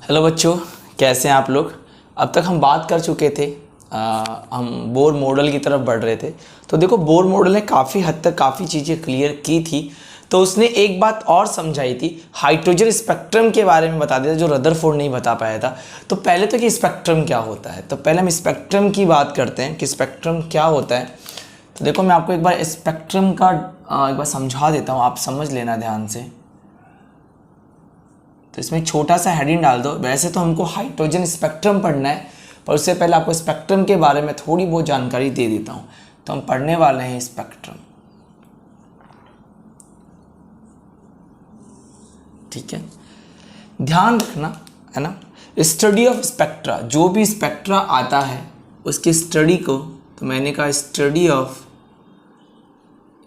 Hello बच्चों, कैसे हैं आप लोग। अब तक हम बात कर चुके थे, हम बोर मॉडल की तरफ बढ़ रहे थे। तो देखो, बोर मॉडल ने काफ़ी हद तक काफ़ी चीज़ें क्लियर की थी। तो उसने एक बात और समझाई थी, हाइड्रोजन स्पेक्ट्रम के बारे में बता दिया जो रदरफोर्ड नहीं बता पाया था। तो पहले तो कि स्पेक्ट्रम क्या होता है, तो पहले हम स्पेक्ट्रम की बात करते हैं कि स्पेक्ट्रम क्या होता है। तो देखो, मैं आपको एक बार स्पेक्ट्रम का एक बार समझा देता हूँ, आप समझ लेना ध्यान से। तो इसमें छोटा सा हेडिंग डाल दो। वैसे तो हमको हाइड्रोजन स्पेक्ट्रम पढ़ना है, पर उससे पहले आपको स्पेक्ट्रम के बारे में थोड़ी बहुत जानकारी दे देता हूँ। तो हम पढ़ने वाले हैं स्पेक्ट्रम, ठीक है। ध्यान रखना है ना, स्टडी ऑफ स्पेक्ट्रा, जो भी स्पेक्ट्रा आता है उसकी स्टडी को, तो मैंने कहा स्टडी ऑफ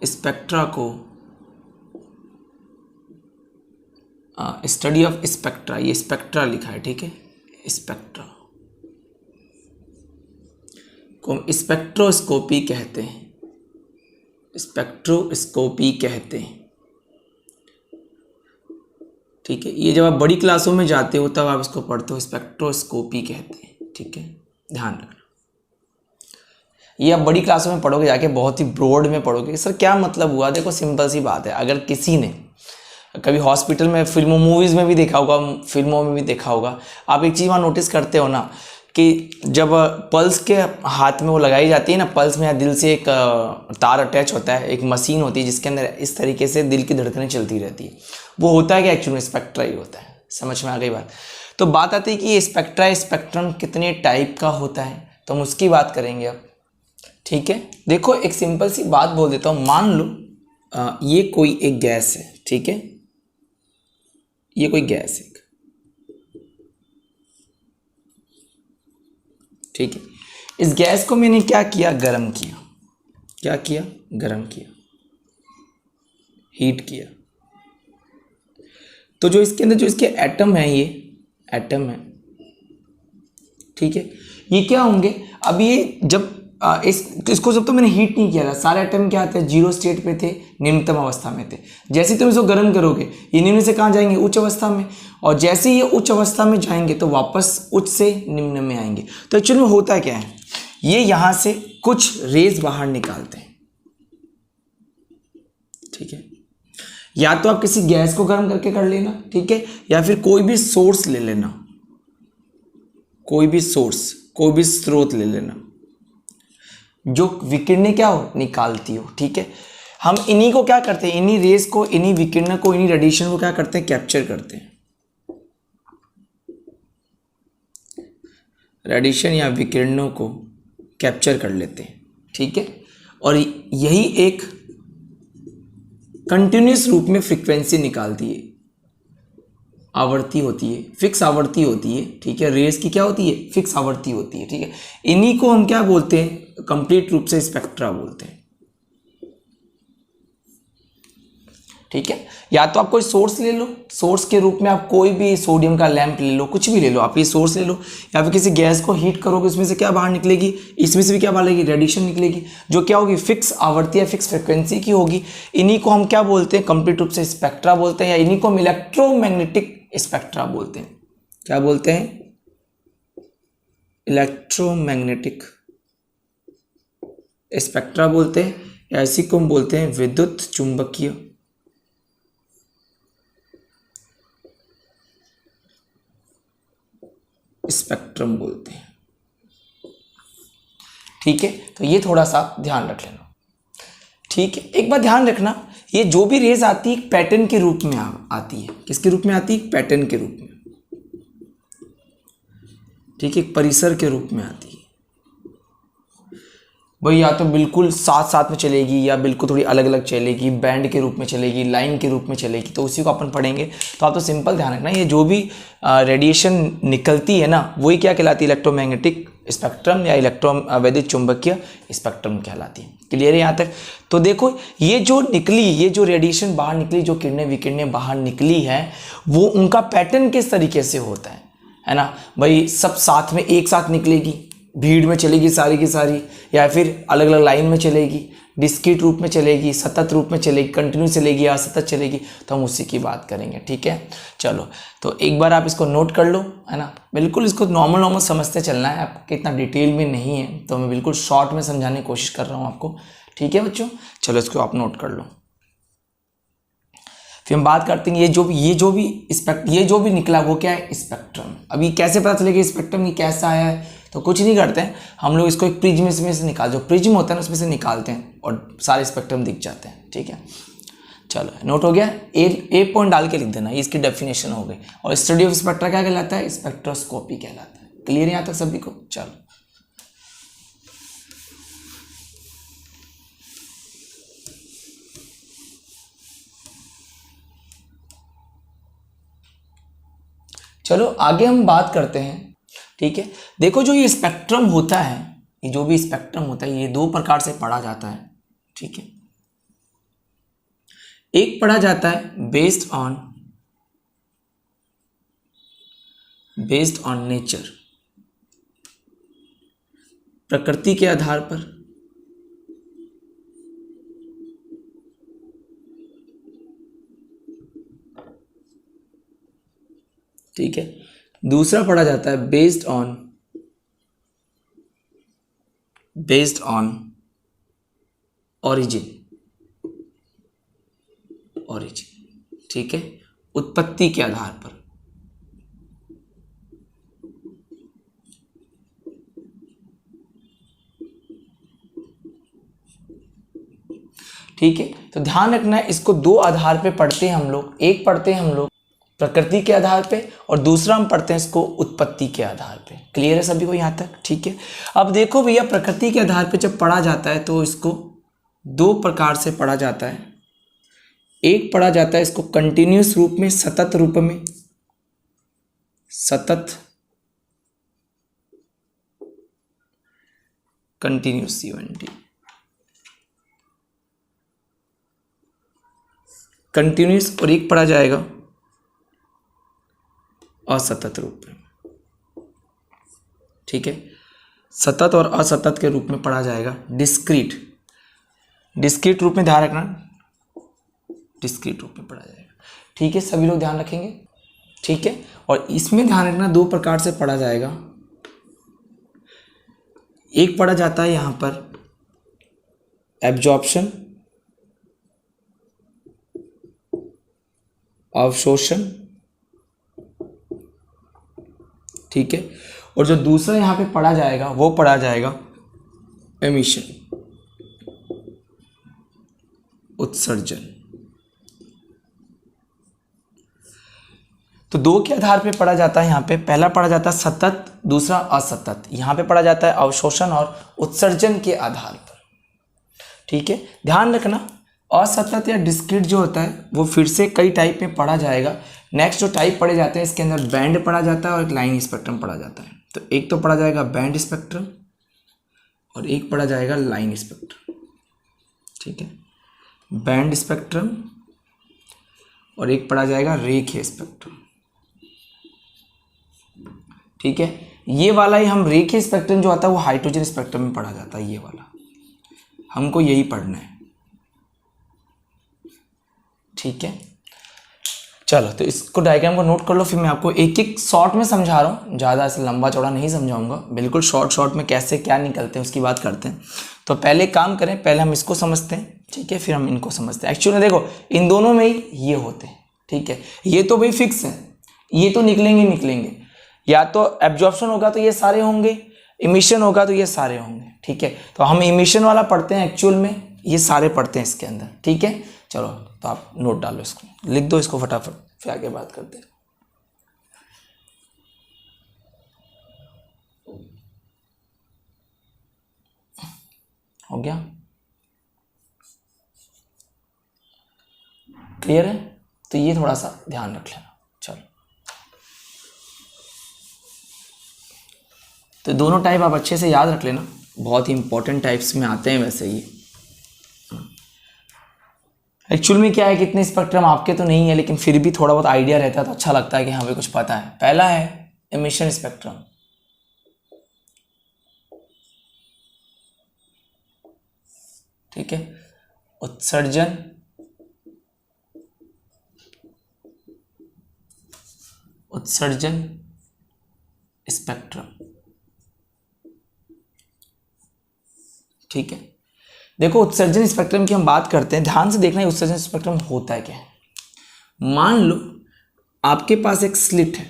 स्पेक्ट्रा को, स्टडी ऑफ स्पेक्ट्रा, ये स्पेक्ट्रा लिखा है, ठीक है। स्पेक्ट्रा को स्पेक्ट्रोस्कोपी कहते हैं, स्पेक्ट्रोस्कोपी कहते हैं, ठीक है। ये जब आप बड़ी क्लासों में जाते हो तब आप इसको पढ़ते हो, स्पेक्ट्रोस्कोपी कहते हैं, ठीक है। ध्यान रखना, ये आप बड़ी क्लासों में पढ़ोगे जाके, बहुत ही ब्रॉड में पढ़ोगे। सर क्या मतलब हुआ? देखो, सिंपल सी बात है। अगर किसी ने कभी हॉस्पिटल में, फिल्मों मूवीज़ में भी देखा होगा, फिल्मों में भी देखा होगा, आप एक चीज़ वहाँ नोटिस करते हो ना कि जब पल्स के हाथ में वो लगाई जाती है ना, पल्स में दिल से एक तार अटैच होता है, एक मशीन होती है जिसके अंदर इस तरीके से दिल की धड़कनें चलती रहती है। वो होता है कि एक्चुअली में स्पेक्ट्रा ही होता है। समझ में आ गई बात? तो बात आती है कि ये स्पेक्ट्रम कितने टाइप का होता है, तो हम उसकी बात करेंगे अब, ठीक है। देखो, एक सिंपल सी बात बोल देता हूँ। मान लो ये कोई एक गैस है, ठीक है। ये कोई गैस है, ठीक है। इस गैस को मैंने क्या किया? गर्म किया। क्या किया? गर्म किया, हीट किया। तो जो इसके अंदर जो इसके एटम है, ये एटम है, ठीक है। ये क्या होंगे? अब ये जब इसको जब तो मैंने हीट नहीं किया था, सारे एटम क्या थे? जीरो स्टेट पे थे, निम्नतम अवस्था में थे। जैसे तुम इसको गर्म करोगे, ये निम्न से कहाँ जाएंगे? उच्च अवस्था में। और जैसे ये उच्च अवस्था में जाएंगे तो वापस उच्च से निम्न में आएंगे। तो एक्चुअली में होता क्या है, ये यहाँ से कुछ रेज बाहर निकालते हैं, ठीक है। या तो आप किसी गैस को गर्म करके कर लेना, ठीक है, या फिर कोई भी सोर्स ले लेना, कोई भी सोर्स, कोई भी स्रोत ले लेना जो विकिरणें क्या हो? निकालती हो, ठीक है। हम इन्हीं को क्या करते हैं? इन्हीं रेस को, इन्हीं विकिरण को, इन्हीं रेडिएशन को क्या करते हैं? कैप्चर करते हैं। रेडिएशन या विकिरणों को कैप्चर कर लेते हैं, ठीक है। और यही एक कंटिन्यूस रूप में फ्रीक्वेंसी निकालती है, आवृत्ति होती है, फिक्स आवृत्ति होती है, ठीक है। रेस की क्या होती है? फिक्स आवृत्ति होती है, ठीक है। इन्हीं को हम क्या बोलते हैं? कंप्लीट रूप से स्पेक्ट्रा बोलते हैं, ठीक है। या तो आप कोई सोर्स ले लो, सोर्स के रूप में आप कोई भी सोडियम का लैंप ले लो, कुछ भी ले लो, आप ये सोर्स ले लो। या फिर किसी गैस को हीट करोगे, उसमें से क्या बाहर निकलेगी? इसमें से भी क्या बाहर निकलेगी? रेडिएशन निकलेगी, जो क्या होगी? फिक्स आवृत्ति या फिक्स फ्रिक्वेंसी की होगी। इन्हीं को हम क्या बोलते हैं? कंप्लीट रूप से स्पेक्ट्रा बोलते हैं, या इन्हीं को हम इलेक्ट्रोमैग्नेटिक स्पेक्ट्रा बोलते हैं। क्या बोलते हैं? इलेक्ट्रोमैग्नेटिक स्पेक्ट्रा बोलते हैं, या इसी को हम बोलते हैं विद्युत चुंबकीय स्पेक्ट्रम बोलते हैं, ठीक है। तो ये थोड़ा सा ध्यान रख लेना, ठीक है। एक बात ध्यान रखना, ये जो भी रेज आती है पैटर्न के रूप में आती है। किसके रूप में आती है? पैटर्न के रूप में, ठीक है, एक परिसर के रूप में आती है। भाई या तो बिल्कुल साथ साथ में चलेगी, या बिल्कुल थोड़ी अलग अलग चलेगी, बैंड के रूप में चलेगी, लाइन के रूप में चलेगी, तो उसी को अपन पढ़ेंगे। तो आप तो सिंपल ध्यान रखना, ये जो भी रेडिएशन निकलती है ना, वही क्या कहलाती है? इलेक्ट्रोमैग्नेटिक स्पेक्ट्रम या विद्युत चुंबकीय स्पेक्ट्रम कहलाती है। क्लियर है यहाँ तक? तो देखो, ये जो निकली, ये जो रेडिएशन बाहर निकली, जो किरणें विकिरणें बाहर निकली है, वो उनका पैटर्न किस तरीके से होता है ना। भाई सब साथ में एक साथ निकलेगी, भीड़ में चलेगी सारी की सारी, या फिर अलग अलग लाइन में चलेगी, डिस्क्रीट रूप में चलेगी, सतत रूप में चलेगी, कंटिन्यू चलेगी, असतत चलेगी, तो हम उसी की बात करेंगे। ठीक है, चलो तो एक बार आप इसको नोट कर लो, है ना। बिल्कुल इसको नॉर्मल समझते चलना है, आपको इतना डिटेल में नहीं है, तो मैं बिल्कुल शॉर्ट में समझाने की कोशिश कर रहा हूँ आपको। ठीक है बच्चों, चलो इसको आप नोट कर लो। फिर हम बात करते हैं ये जो भी निकला वो क्या है, स्पेक्ट्रम। अभी कैसे पता चलेगा स्पेक्ट्रम ये कैसा है, तो कुछ नहीं करते हैं हम लोग, इसको एक प्रिज्म में से निकाल, जो प्रिज्म होता है ना उसमें से निकालते हैं और सारे स्पेक्ट्रम दिख जाते हैं। ठीक है, चलो नोट हो गया। ए पॉइंट डाल के लिख देना, ये इसकी डेफिनेशन हो गई। और स्टडी ऑफ स्पेक्ट्रा क्या कहलाता है, स्पेक्ट्रोस्कोपी कहलाता है। क्लियर है यहाँ तक सभी को? चलो चलो आगे हम बात करते हैं। ठीक है, देखो जो ये स्पेक्ट्रम होता है, ये जो भी स्पेक्ट्रम होता है, ये दो प्रकार से पढ़ा जाता है। ठीक है, एक पढ़ा जाता है बेस्ड ऑन नेचर, प्रकृति के आधार पर। ठीक है, दूसरा पढ़ा जाता है बेस्ड ऑन ओरिजिन। ठीक है, उत्पत्ति के आधार पर। ठीक है, तो ध्यान रखना है, इसको दो आधार पे पढ़ते हैं हम लोग। एक पढ़ते हैं हम लोग प्रकृति के आधार पे, और दूसरा हम पढ़ते हैं इसको उत्पत्ति के आधार पे। क्लियर है सभी को यहाँ तक? ठीक है, अब देखो भैया, प्रकृति के आधार पे जब पढ़ा जाता है तो इसको दो प्रकार से पढ़ा जाता है। एक पढ़ा जाता है इसको कंटिन्यूस रूप में, सतत रूप में, कंटिन्यूस कंटिन्यूस, और एक पढ़ा जाएगा असतत रूप में। ठीक है, सतत और असतत के रूप में पढ़ा जाएगा डिस्क्रीट रूप में। ध्यान रखना, डिस्क्रीट रूप में पढ़ा जाएगा। ठीक है, सभी लोग ध्यान रखेंगे। ठीक है, और इसमें ध्यान रखना दो प्रकार से पढ़ा जाएगा। एक पढ़ा जाता है यहां पर एब्जॉर्प्शन, अवशोषण। ठीक है, और जो दूसरा यहां पे पढ़ा जाएगा वो पढ़ा जाएगा एमिशन, उत्सर्जन। तो दो के आधार पे पढ़ा जाता है यहाँ पे। पहला पढ़ा जाता है सतत, दूसरा असतत। यहाँ पे पढ़ा जाता है अवशोषण और उत्सर्जन के आधार पर। ठीक है, ध्यान रखना, असतत या डिस्क्रीट जो होता है वो फिर से कई टाइप में पढ़ा जाएगा। नेक्स्ट जो टाइप पढ़े जाते हैं, इसके अंदर बैंड पढ़ा जाता है और एक लाइन स्पेक्ट्रम पढ़ा जाता है। तो एक तो पढ़ा जाएगा बैंड स्पेक्ट्रम और एक पढ़ा जाएगा लाइन स्पेक्ट्रम। ठीक है, बैंड स्पेक्ट्रम और एक पढ़ा जाएगा रेखीय स्पेक्ट्रम। ठीक है, ये वाला ही हम रेखीय स्पेक्ट्रम जो आता है वो हाइड्रोजन स्पेक्ट्रम में पढ़ा जाता है। ये वाला हमको यही पढ़ना है। ठीक है, चलो तो इसको डायग्राम को नोट कर लो। फिर मैं आपको एक एक शॉर्ट में समझा रहा हूँ, ज़्यादा ऐसे लंबा चौड़ा नहीं समझाऊंगा। बिल्कुल शॉर्ट में कैसे क्या निकलते हैं उसकी बात करते हैं। तो पहले काम करें, पहले हम इसको समझते हैं। ठीक है, फिर हम इनको समझते हैं। एक्चुअली देखो, इन दोनों में ही ये होते हैं। ठीक है, ये तो भाई फिक्स है, ये तो निकलेंगे। या तो एब्जॉर्प्शन होगा तो ये सारे होंगे, इमिशन होगा तो ये सारे होंगे। ठीक है, तो हम इमिशन वाला पढ़ते हैं, एक्चुअल में ये सारे पढ़ते हैं इसके अंदर। ठीक है, चलो तो आप नोट डालो, इसको लिख दो इसको फटाफट, फिर आगे बात करते हैं। हो गया? क्लियर है? तो ये थोड़ा सा ध्यान रख लेना। चलो, तो दोनों टाइप आप अच्छे से याद रख लेना, बहुत ही इंपॉर्टेंट टाइप्स में आते हैं वैसे ये। एक्चुअल में क्या है, कितने स्पेक्ट्रम आपके तो नहीं है, लेकिन फिर भी थोड़ा बहुत आइडिया रहता है तो अच्छा लगता है कि हाँ भाई कुछ पता है। पहला है एमिशन स्पेक्ट्रम। ठीक है, उत्सर्जन स्पेक्ट्रम। ठीक है, देखो उत्सर्जन स्पेक्ट्रम की हम बात करते हैं, ध्यान से देखना है उत्सर्जन स्पेक्ट्रम होता है क्या है। मान लो आपके पास एक स्लिट है,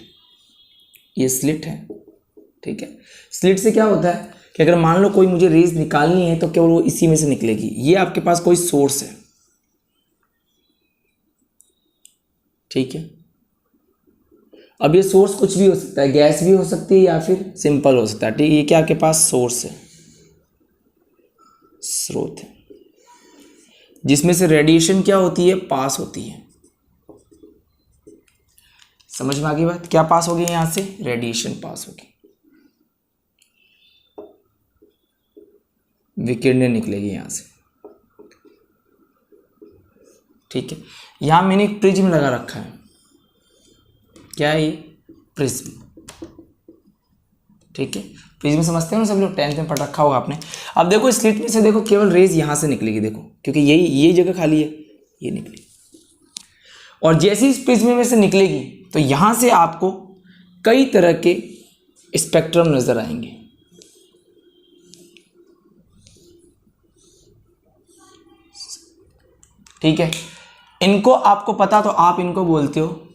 ये स्लिट है, ठीक है। स्लिट से क्या होता है कि अगर मान लो कोई मुझे रेज निकालनी है तो केवल वो इसी में से निकलेगी। ये आपके पास कोई सोर्स है, ठीक है। अब ये सोर्स कुछ भी हो सकता है, गैस भी हो सकती है या फिर सिंपल हो सकता है, ठीक है। ये क्या आपके पास सोर्स है, स्रोत है, जिसमें से रेडिएशन क्या होती है, पास होती है। समझ में आ गई बात, क्या पास होगी यहां से, रेडिएशन पास होगी, विकिरणें निकलेगी यहां से, ठीक है। यहां मैंने एक प्रिज्म लगा रखा है, क्या है ये, प्रिज्म, ठीक है। प्रिज्म समझते हो ना सब लोग, 10th में पढ़ रखा होगा आपने। अब देखो स्लिट में से देखो केवल रेज यहां से निकलेगी, देखो क्योंकि यही जगह खाली है, ये निकलेगी। और जैसे इस प्रिज्म में से निकलेगी तो यहां से आपको कई तरह के स्पेक्ट्रम नजर आएंगे, ठीक है। इनको आपको पता तो आप इनको बोलते हो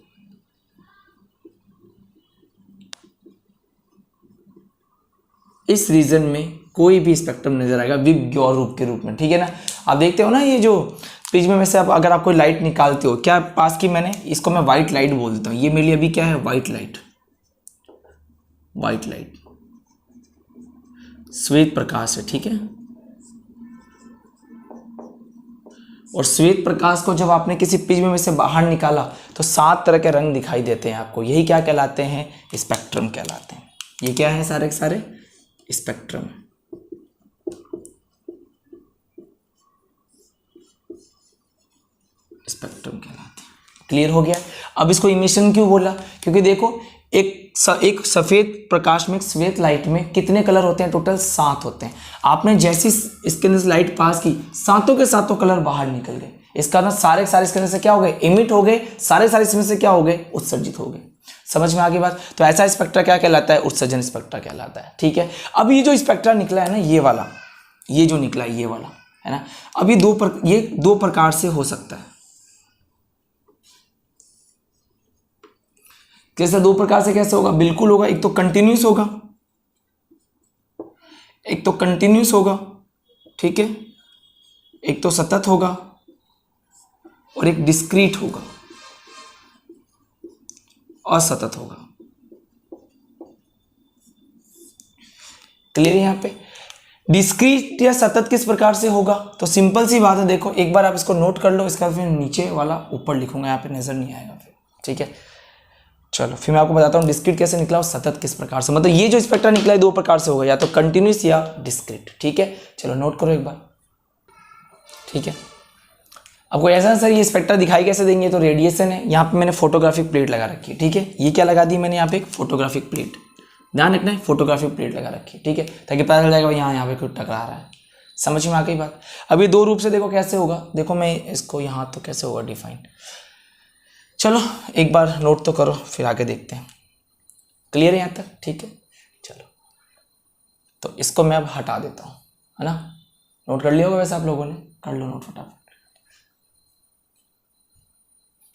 इस रीजन में कोई भी स्पेक्ट्रम नजर आएगा विग्योर रूप के रूप में, ठीक है ना। आप देखते हो ना ये जो प्रिज्म में से आप अगर आप कोई लाइट निकालते हो, क्या पास की मैंने, इसको मैं व्हाइट लाइट बोल देता हूँ। ये मेरे लिए अभी क्या है, व्हाइट लाइट, व्हाइट लाइट, श्वेत प्रकाश है, ठीक है। और श्वेत प्रकाश को जब आपने किसी प्रिज्म में से बाहर निकाला तो 7 तरह के रंग दिखाई देते हैं आपको, यही क्या कहलाते हैं, स्पेक्ट्रम कहलाते हैं। ये क्या है, सारे के सारे स्पेक्ट्रम, स्पेक्ट्रम कहलाते हैं। क्लियर हो गया। अब इसको इमिशन क्यों बोला, क्योंकि देखो एक सफेद प्रकाश में, एक श्वेत लाइट में कितने कलर होते हैं, टोटल 7 होते हैं। आपने जैसी इसके अंदर से लाइट पास की, सातों के सातों कलर बाहर निकल गए। इसका ना सारे के सारे इसके अंदर से क्या हो गए, इमिट हो गए, सारे सारे इसमें से क्या हो गए, उत्सर्जित हो गए। समझ में आ गई बात। तो ऐसा स्पेक्ट्रा क्या कहलाता है, उत्सर्जन स्पेक्ट्रा कहलाता है, ठीक है। अब ये जो स्पेक्ट्रा निकला है ना, ये वाला, ये जो निकला है ये वाला है ना, अब ये दो प्रकार से हो सकता है। कैसे, 2 प्रकार से कैसे होगा, बिल्कुल होगा। एक तो कंटिन्यूस होगा, एक तो कंटिन्यूस होगा, ठीक है, एक तो सतत होगा और एक डिस्क्रीट होगा, असतत होगा। क्लियर है। यहां पे डिस्क्रीट या सतत किस प्रकार से होगा, तो सिंपल सी बात है, देखो एक बार आप इसको नोट कर लो, इसका फिर नीचे वाला ऊपर लिखूंगा, यहाँ पे नजर नहीं आएगा फिर, ठीक है। चलो फिर मैं आपको बताता हूँ डिस्क्रीट कैसे निकला और सतत किस प्रकार से, मतलब ये जो स्पेक्ट्रा निकला है 2 प्रकार से होगा, या तो कंटिन्यूस या डिस्क्रीट, ठीक है। चलो नोट करो एक बार, ठीक है। अब कोई ऐसा सर ये स्पेक्ट्रा दिखाई कैसे देंगे, तो रेडिएशन है, यहाँ पे मैंने फोटोग्राफिक प्लेट लगा रखी है, ठीक है। ये क्या लगा दी मैंने यहाँ पे, एक फोटोग्राफिक प्लेट, ध्यान रखना है, फोटोग्राफिक प्लेट लगा रखी है, ठीक है, ताकि पता चल जाएगा यहाँ पे कुछ टकरा रहा है। समझ में आ गई बात। अब ये 2 रूप से देखो कैसे होगा, देखो मैं इसको यहाँ तो कैसे होगा डिफाइन, चलो एक बार नोट तो करो फिर आगे देखते हैं। क्लियर है यहाँ तक, ठीक है। चलो तो इसको मैं अब हटा देता हूँ, है ना। नोट कर लिया होगा वैसे आप लोगों ने, कर लो नोट फटाफट।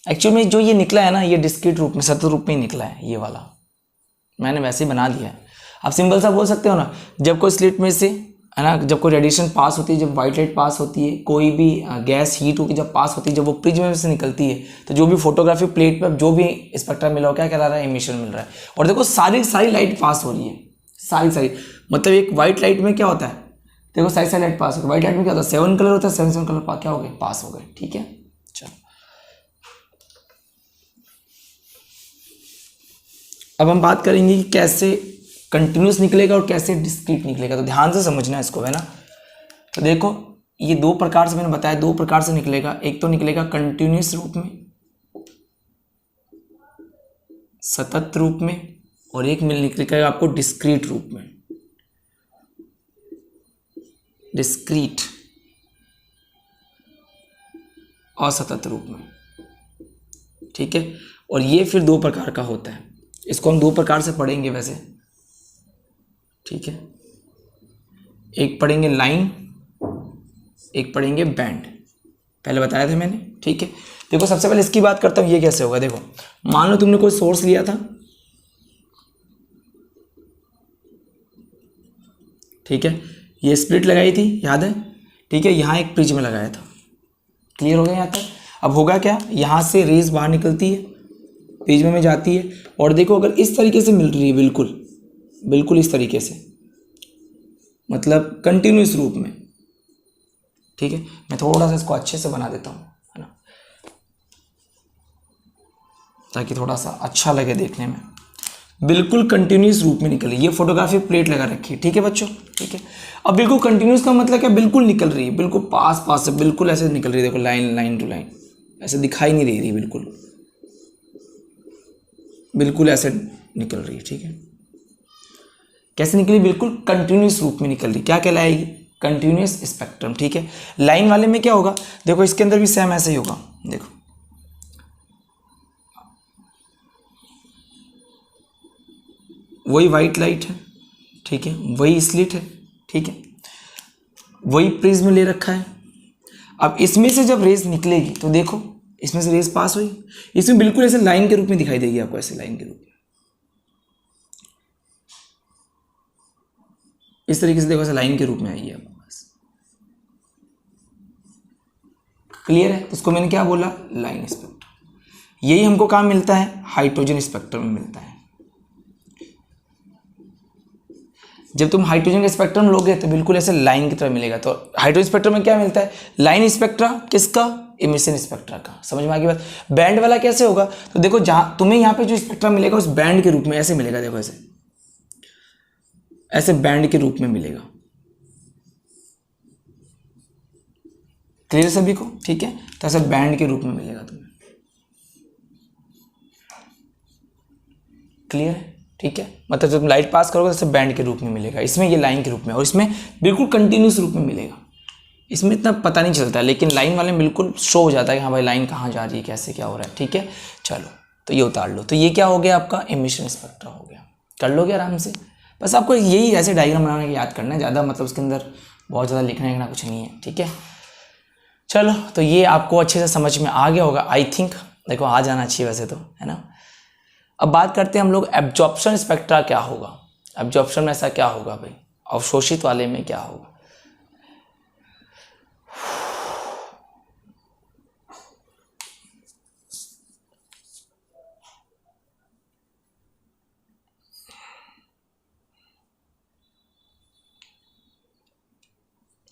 एक्चुअली में जो ये निकला है ना, ये डिस्क्रीट रूप में, सतत रूप में ही निकला है, ये वाला मैंने वैसे ही बना दिया है। आप सिंपल सा बोल सकते हो ना, जब कोई स्लिट में से, है ना, जब कोई रेडिएशन पास होती है, जब वाइट लाइट पास होती है, कोई भी गैस हीट होकर जब पास होती है, जब वो प्रिज्म में से निकलती है, तो जो भी फोटोग्राफी प्लेट पर जो भी स्पेक्ट्रा मिला हो, क्या कहला रहा है, एमिशन मिल रहा है। और देखो सारी सारी लाइट पास हो रही है, सारी सारी, मतलब एक वाइट लाइट में क्या होता है, देखो सारी सारी लाइट पास हो रही है। वाइट लाइट में क्या होता है, 7 कलर होता है, 7 कलर क्या हो गए, पास हो गए, ठीक है। चलो अब हम बात करेंगे कि कैसे कंटिन्यूस निकलेगा और कैसे डिस्क्रीट निकलेगा, तो ध्यान से समझना है इसको, है ना। तो देखो ये 2 प्रकार से मैंने बताया, 2 प्रकार से निकलेगा। एक तो निकलेगा कंटिन्यूस रूप में, सतत रूप में, और एक मिल निकलेगा आपको डिस्क्रीट रूप में, डिस्क्रीट असतत रूप में, ठीक है। और ये फिर दो प्रकार का होता है, इसको हम दो प्रकार से पढ़ेंगे वैसे, ठीक है। एक पढ़ेंगे लाइन, एक पढ़ेंगे बैंड, पहले बताया था मैंने, ठीक है। देखो सबसे पहले इसकी बात करता हूँ, ये कैसे होगा। देखो मान लो तुमने कोई सोर्स लिया था, ठीक है, ये स्प्लिट लगाई थी, याद है, ठीक है। यहाँ एक प्रिज्म लगाया था, क्लियर हो गया यहाँ तक। अब होगा क्या, यहाँ से रेज बाहर निकलती है, प्रिज्म में जाती है, और देखो अगर इस तरीके से मिल रही है, बिल्कुल बिल्कुल इस तरीके से, मतलब कंटिन्यूस रूप में, ठीक है। मैं थोड़ा सा इसको अच्छे से बना देता हूँ, है ना, ताकि थोड़ा सा अच्छा लगे देखने में। बिल्कुल कंटिन्यूस रूप में निकल रही है, ये फोटोग्राफी प्लेट लगा रखी है, ठीक है बच्चों, ठीक है। अब बिल्कुल कंटिन्यूस का मतलब क्या, बिल्कुल निकल रही है, बिल्कुल पास पास से, बिल्कुल ऐसे निकल रही है। देखो लाइन लाइन टू लाइन, ऐसे दिखाई नहीं दे रही, बिल्कुल बिल्कुल ऐसे निकल रही है, ठीक है। कैसे निकली, बिल्कुल कंटिन्यूस रूप में निकल रही, क्या कहलाएगी, कंटिन्यूस स्पेक्ट्रम, ठीक है। लाइन वाले में क्या होगा, देखो इसके अंदर भी सेम ऐसे ही होगा, देखो वही वाइट लाइट है, ठीक है, वही स्लिट है, ठीक है, वही प्रिज्म ले रखा है। अब इसमें से जब रेस निकलेगी तो देखो इसमें से रेस पास हुई, इसमें बिल्कुल ऐसे लाइन के रूप में दिखाई देगी आपको, ऐसे लाइन के रूप में, इस तरीके से देखो ऐसे लाइन के रूप में आई है आपको पास, क्लियर है। तो उसको मैंने क्या बोला, लाइन स्पेक्ट्रम। यही हमको कहाँ मिलता है, हाइड्रोजन स्पेक्ट्रम में मिलता है। जब तुम हाइड्रोजन का स्पेक्ट्रम लोगे तो बिल्कुल ऐसे लाइन की तरह मिलेगा। तो हाइड्रोजन स्पेक्ट्रम में क्या मिलता है, लाइन स्पेक्ट्रा, किसका, इमिशन स्पेक्ट्रा का, समझ में आ गई बात। बैंड वाला कैसे होगा, तो देखो जहाँ तुम्हें यहाँ पे जो स्पेक्ट्रा मिलेगा उस बैंड के रूप में ऐसे मिलेगा, देखो ऐसे ऐसे बैंड के रूप में मिलेगा, क्लियर सभी को, ठीक है। तो ऐसे बैंड के रूप में मिलेगा तुम्हें, क्लियर है, ठीक है। मतलब जब तुम लाइट पास करोगे तो बैंड के रूप में मिलेगा, इसमें ये लाइन के रूप में, और इसमें बिल्कुल कंटिन्यूस रूप में मिलेगा। इसमें इतना पता नहीं चलता है, लेकिन लाइन वाले में बिल्कुल शो हो जाता है कि हाँ भाई लाइन कहाँ जा रही है, कैसे क्या हो रहा है, ठीक है। चलो तो ये उतार लो, तो ये क्या हो गया आपका इमिशन स्पेक्ट्रा हो गया, कर लोगे आराम से। बस आपको यही ऐसे डायग्राम बनाने के याद करना है, ज़्यादा मतलब उसके अंदर बहुत ज़्यादा लिखने का कुछ नहीं है, ठीक है। चलो तो ये आपको अच्छे से समझ में आ गया होगा आई थिंक, देखो आ जाना चाहिए वैसे तो, है ना। अब बात करते हैं हम लोग एब्जॉर्प्शन स्पेक्ट्रा क्या होगा, एब्जॉर्प्शन में ऐसा क्या होगा भाई, अवशोषित वाले में क्या होगा।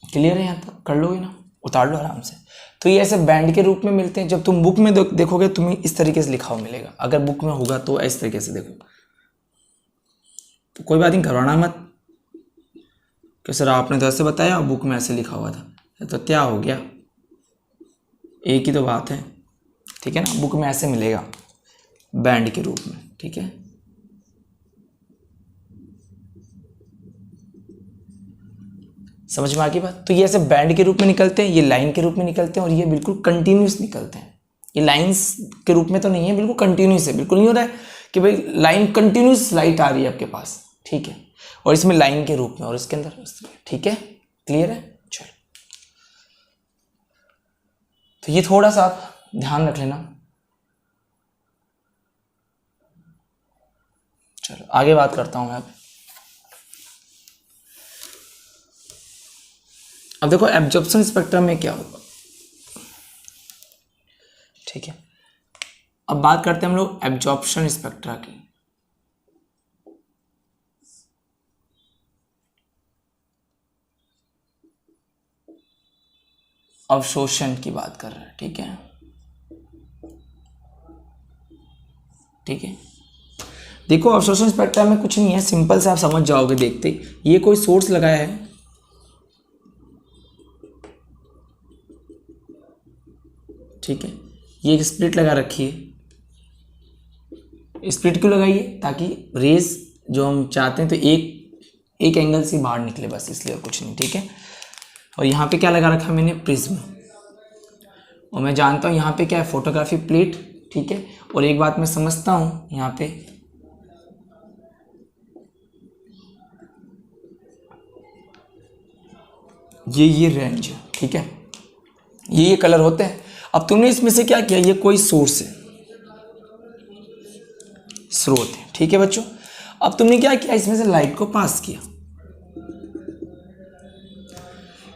क्लियर है, यहाँ तक कर लोगे ना, उतार लो आराम से। तो ये ऐसे बैंड के रूप में मिलते हैं। जब तुम बुक में देखोगे तुम्हें इस तरीके से लिखा हुआ मिलेगा, अगर बुक में होगा तो इस तरीके से देखो, तो कोई बात नहीं, करवाना मत कि सर आपने तो ऐसे बताया और बुक में ऐसे लिखा हुआ था, तो क्या हो गया, एक ही तो बात है, ठीक है ना। बुक में ऐसे मिलेगा बैंड के रूप में, ठीक है। समझ में आ गई बात। तो ये ऐसे बैंड के रूप में निकलते हैं, ये लाइन के रूप में निकलते हैं, और ये बिल्कुल कंटिन्यूस निकलते हैं। ये लाइंस के रूप में तो नहीं है, बिल्कुल कंटिन्यूस है, बिल्कुल नहीं हो रहा है कि भाई लाइन कंटिन्यूस लाइट आ रही है आपके पास, ठीक है, और इसमें लाइन के रूप में, और इसके अंदर, ठीक है, क्लियर है। चलो तो ये थोड़ा सा आप ध्यान रख लेना। चलो आगे बात करता हूं मैं अब देखो एब्जॉर्प्शन स्पेक्ट्रम में क्या होगा, ठीक है। अब बात करते हैं हम लोग एब्जॉर्प्शन स्पेक्ट्रा की। अवशोषण की बात कर रहे हैं, ठीक है, ठीक है। देखो अवशोषण स्पेक्ट्रा में कुछ नहीं है, सिंपल से आप समझ जाओगे देखते। ये कोई सोर्स लगाया है, ठीक है, ये एक स्प्लिट लगा रखी है। स्प्लिट क्यों लगाई है, ताकि रेज जो हम चाहते हैं तो एक एंगल से बाहर निकले, बस इसलिए और कुछ नहीं, ठीक है। और यहाँ पे क्या लगा रखा है मैंने, प्रिज्म, और मैं जानता हूँ यहाँ पे क्या है, फोटोग्राफी प्लेट, ठीक है। और एक बात मैं समझता हूँ यहाँ पे ये रेंज है, ठीक है, ये कलर होते हैं। अब तुमने इसमें से क्या किया, ये कोई सोर्स है, स्रोत है, ठीक है बच्चों। अब तुमने क्या किया, इसमें से लाइट को पास किया।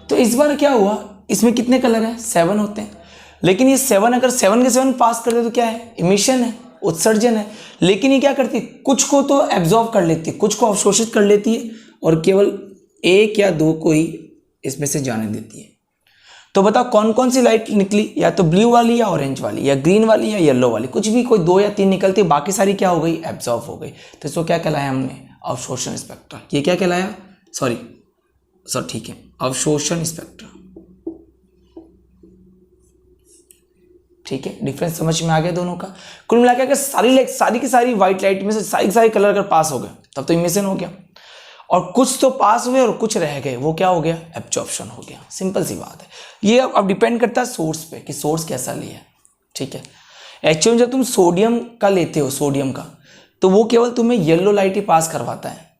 तो इस बार क्या हुआ, इसमें कितने कलर हैं, 7 होते हैं। लेकिन ये 7 अगर 7 के 7 पास कर दे तो क्या है, इमिशन है, उत्सर्जन है। लेकिन ये क्या करती है, कुछ को तो एब्जॉर्ब कर लेती है, कुछ को अवशोषित कर लेती है, और केवल 1 या 2 को ही इसमें से जाने देती है। तो बताओ कौन कौन सी लाइट निकली, या तो ब्लू वाली या ऑरेंज वाली या ग्रीन वाली या येलो वाली, कुछ भी कोई 2 या 3 निकलती है, बाकी सारी क्या हो गई, एब्जॉर्ब हो गई। तो इसको क्या कहलाया हमने, अवशोषण स्पेक्ट्रा। ये क्या कहलाया, सॉरी ठीक है, अवशोषण स्पेक्ट्रा, ठीक है। डिफरेंस समझ में आ गया दोनों का। कुल मिला के अगर सारी की सारी व्हाइट लाइट में से सारी के सारे कलर अगर पास हो गए तब तो इमिशन हो गया, और कुछ तो पास हुए और कुछ रह गए, वो क्या हो गया, एब्जॉर्प्शन हो गया। सिंपल सी बात है। ये अब डिपेंड करता है सोर्स पे कि सोर्स कैसा लिया है, ठीक है। एक्चुअली जब तुम सोडियम का लेते हो, सोडियम का, तो वो केवल तुम्हें येलो लाइट ही पास करवाता है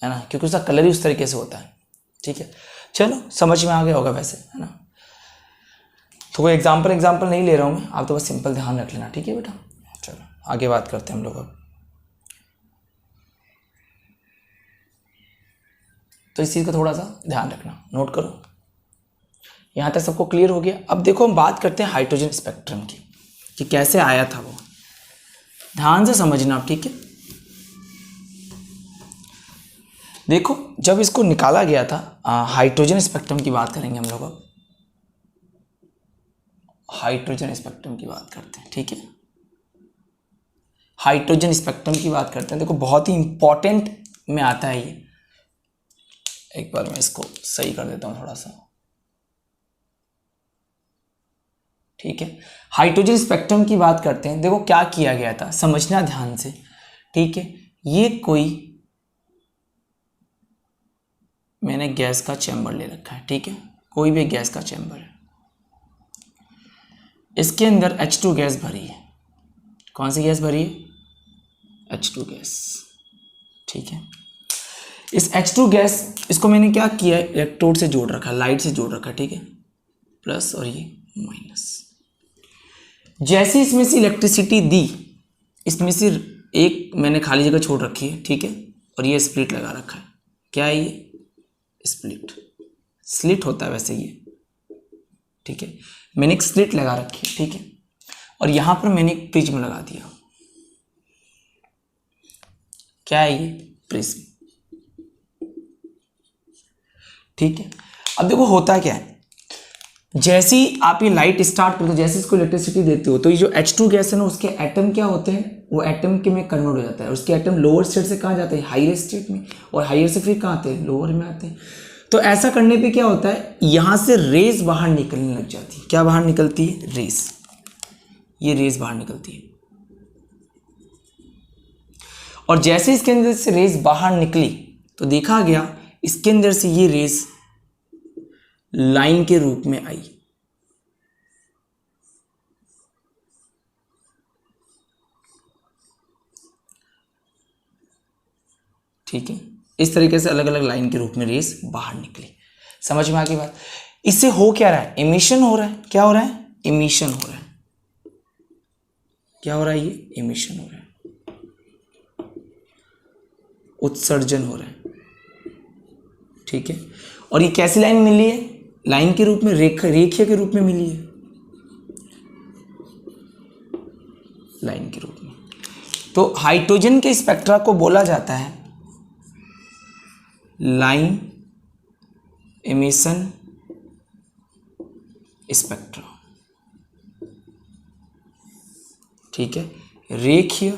ना, क्योंकि उसका कलर ही उस तरीके से होता है, ठीक है। चलो समझ में आ गया होगा वैसे, है ना। तो कोई एग्जाम्पल नहीं ले रहा हूँ मैं, आप तो बस सिंपल ध्यान रख लेना, ठीक है बेटा। चलो आगे बात करते हैं हम लोग अब। तो इस चीज़ का थोड़ा सा ध्यान रखना, नोट करो। यहाँ तक सबको क्लियर हो गया। अब देखो हम बात करते हैं हाइड्रोजन स्पेक्ट्रम की, कि कैसे आया था वो। ध्यान से समझना, ठीक है। देखो जब इसको निकाला गया था, हाइड्रोजन स्पेक्ट्रम की बात करेंगे हम लोग अब। हाइड्रोजन स्पेक्ट्रम की बात करते हैं, ठीक है। हाइड्रोजन स्पेक्ट्रम की बात करते हैं। देखो बहुत ही इंपॉर्टेंट में आता है ये। एक बार मैं इसको सही कर देता हूं थोड़ा सा, ठीक है। हाइड्रोजन स्पेक्ट्रम की बात करते हैं। देखो क्या किया गया था, समझना ध्यान से, ठीक है। ये कोई मैंने गैस का चैम्बर ले रखा है, ठीक है, कोई भी गैस का चैम्बर है। इसके अंदर H2 गैस भरी है। कौन सी गैस भरी है, H2 गैस, ठीक है। इस H2 गैस, इसको मैंने क्या किया है, इलेक्ट्रोड से जोड़ रखा, लाइट से जोड़ रखा, ठीक है, प्लस और ये माइनस। जैसे इसमें से इलेक्ट्रिसिटी दी, इसमें से एक मैंने खाली जगह छोड़ रखी है, ठीक है, और ये स्प्लिट लगा रखा है। क्या है ये, स्लिट होता है वैसे ये, ठीक है। मैंने एक स्लिट लगा रखी है, ठीक है, और यहां पर मैंने एक प्रिज्म लगा दिया। क्या है ये, प्रिज्म, ठीक है। अब देखो होता क्या है, जैसे ही आप ये लाइट स्टार्ट करते हो, जैसे इसको इलेक्ट्रिसिटी देते हो, तो ये जो H2 गैस है ना, उसके एटम क्या होते हैं, वो एटम के में कन्वर्ट हो जाता है। उसके एटम लोअर स्टेट से कहाँ जाते हैं, हायर स्टेट में, और हायर से फिर कहाँ आते हैं, लोअर में आते हैं। तो ऐसा करने पे क्या होता है, यहां से रेस बाहर निकलने लग जाती है। क्या बाहर निकलती है, रेस, ये रेस बाहर निकलती है। और जैसे इसके अंदर से रेस बाहर निकली, तो देखा गया इसके अंदर से ये रेस लाइन के रूप में आई, ठीक है। इस तरीके से अलग अलग लाइन के रूप में रेस बाहर निकली। समझ में आ गई बात। इससे हो क्या रहा है, इमिशन हो रहा है। क्या हो रहा है, इमिशन हो रहा है। क्या हो रहा है, ये इमिशन हो रहा है, उत्सर्जन हो रहा है, ठीक है। और ये कैसी लाइन मिली है, लाइन के रूप में, रेखीय के रूप में मिली है, लाइन के रूप में। तो हाइड्रोजन के स्पेक्ट्रा को बोला जाता है लाइन एमिशन स्पेक्ट्रा, ठीक है, रेखीय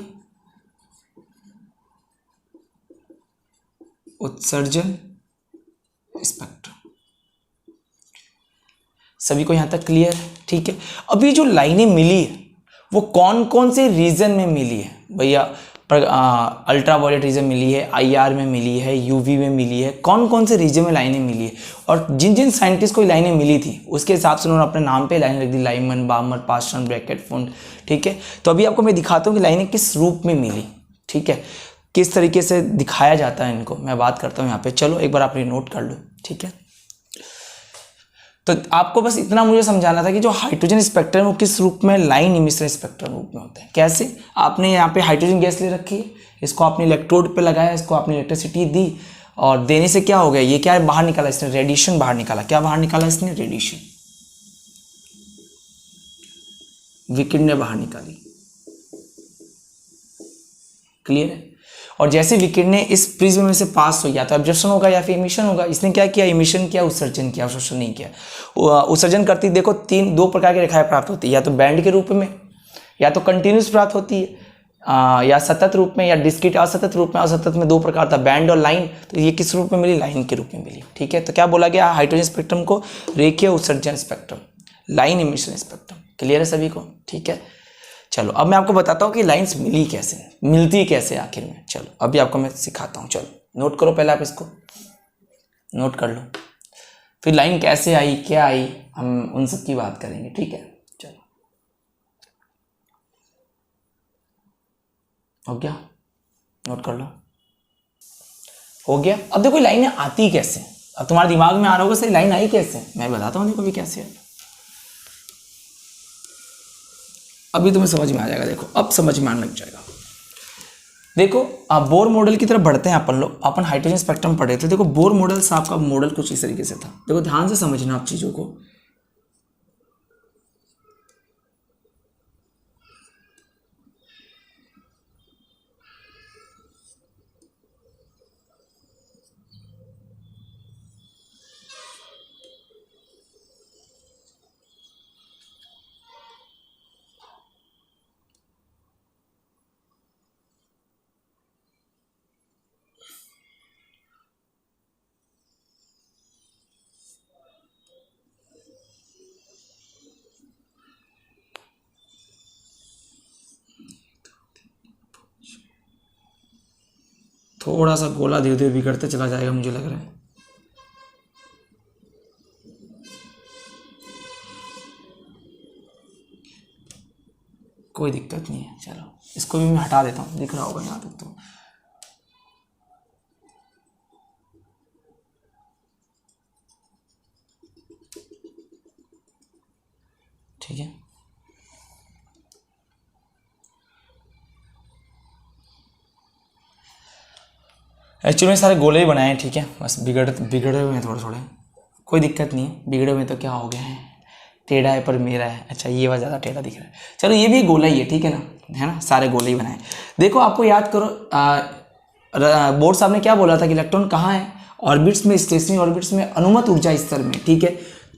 उत्सर्जन स्पेक्ट्रा। सभी को यहां तक क्लियर है, ठीक है। अभी जो लाइनें मिली है वो कौन कौन से रीजन में मिली है भैया, पर अल्ट्रा वायलेट रीजन मिली है, IR में मिली है, UV में मिली है, कौन कौन से रीजन में लाइनें मिली है, और जिन जिन साइंटिस्ट को लाइनें मिली थी उसके हिसाब से उन्होंने अपने नाम पे लाइन रख दी, लाइमन, बामर, पास्टन, ब्रैकेट, फुंड। ठीक है, तो अभी आपको मैं दिखाता हूँ कि लाइनें किस रूप में मिली। ठीक है, किस तरीके से दिखाया जाता है इनको, मैं बात करता हूँ यहाँ पे। चलो एक बार आप ये नोट कर लो। ठीक है, तो आपको बस इतना मुझे समझाना था कि जो हाइड्रोजन स्पेक्ट्रम वो किस रूप में, लाइन इमिशन स्पेक्ट्रम रूप में होता है। कैसे, आपने यहाँ पे हाइड्रोजन गैस ले रखी है, इसको आपने इलेक्ट्रोड पे लगाया, इसको आपने इलेक्ट्रिसिटी दी, और देने से क्या हो गया, ये क्या है, बाहर निकाला इसने, रेडिएशन बाहर निकाला। क्या बाहर निकाला इसने, रेडिएशन, विकिरण बाहर निकाली। क्लियर है, और जैसे विकिरणें इस प्रिज्म में से पास हो, या तो एब्जॉर्प्शन होगा या फिर इमिशन होगा। इसने क्या किया, इमिशन किया, उत्सर्जन किया, अवशोषण नहीं किया। उत्सर्जन करती देखो दो प्रकार की रेखाएं प्राप्त होती है, या तो बैंड के रूप में, या तो कंटिन्यूस प्राप्त होती है, या सतत रूप में, या डिस्क्रीट असतत रूप में। असतत में दो प्रकार था, बैंड और लाइन। तो ये किस रूप में मिली, लाइन के रूप में मिली। ठीक है, तो क्या बोला गया, हाइड्रोजन स्पेक्ट्रम को रेखीय उत्सर्जन spectrum, line emission spectrum. Clear है सभी को। ठीक है, चलो अब मैं आपको बताता हूँ कि लाइंस मिली कैसे, मिलती कैसे आखिर में। चलो अभी आपको मैं सिखाता हूँ। चलो नोट करो, पहले आप इसको नोट कर लो, फिर लाइन कैसे आई, क्या आई, हम उन सब की बात करेंगे। ठीक है, चलो हो गया, नोट कर लो, हो गया। अब देखो लाइनें आती कैसे, अब तुम्हारे दिमाग में आ रहा होगा सही लाइन आई कैसे, मैं बताता हूँ देखो भी कैसे है। अभी तुम्हें समझ में आ जाएगा, देखो अब समझ में आने लग जाएगा। देखो आप बोर मॉडल की तरफ बढ़ते हैं अपन लोग, अपन हाइड्रोजन स्पेक्ट्रम पढ़े थे। देखो बोर मॉडल से आपका मॉडल कुछ इस तरीके से था। देखो ध्यान से समझना आप चीजों को। थोड़ा सा गोला धीरे धीरे बिगड़ते चला जाएगा, मुझे लग रहा है। कोई दिक्कत नहीं है, चलो इसको भी मैं हटा देता हूँ, दिख रहा होगा यहाँ तक तो। ठीक है, एक्चुअली में सारे गोले ही बनाए हैं। ठीक है, बस बिगड़े हुए हैं थोड़े थोड़े, कोई दिक्कत नहीं है। बिगड़े हुए तो क्या हो गया है, टेढ़ा है पर मेरा है। अच्छा ये वाला ज़्यादा टेढ़ा दिख रहा है, चलो ये भी गोला ही है। ठीक है ना, है ना, सारे गोले ही बनाए। देखो आपको याद करो, बोर्ड साहब ने क्या बोला था कि इलेक्ट्रॉन कहाँ है, ऑर्बिट्स में, स्टेशनरी ऑर्बिट्स में, अनुमत ऊर्जा स्तर में। ठीक है,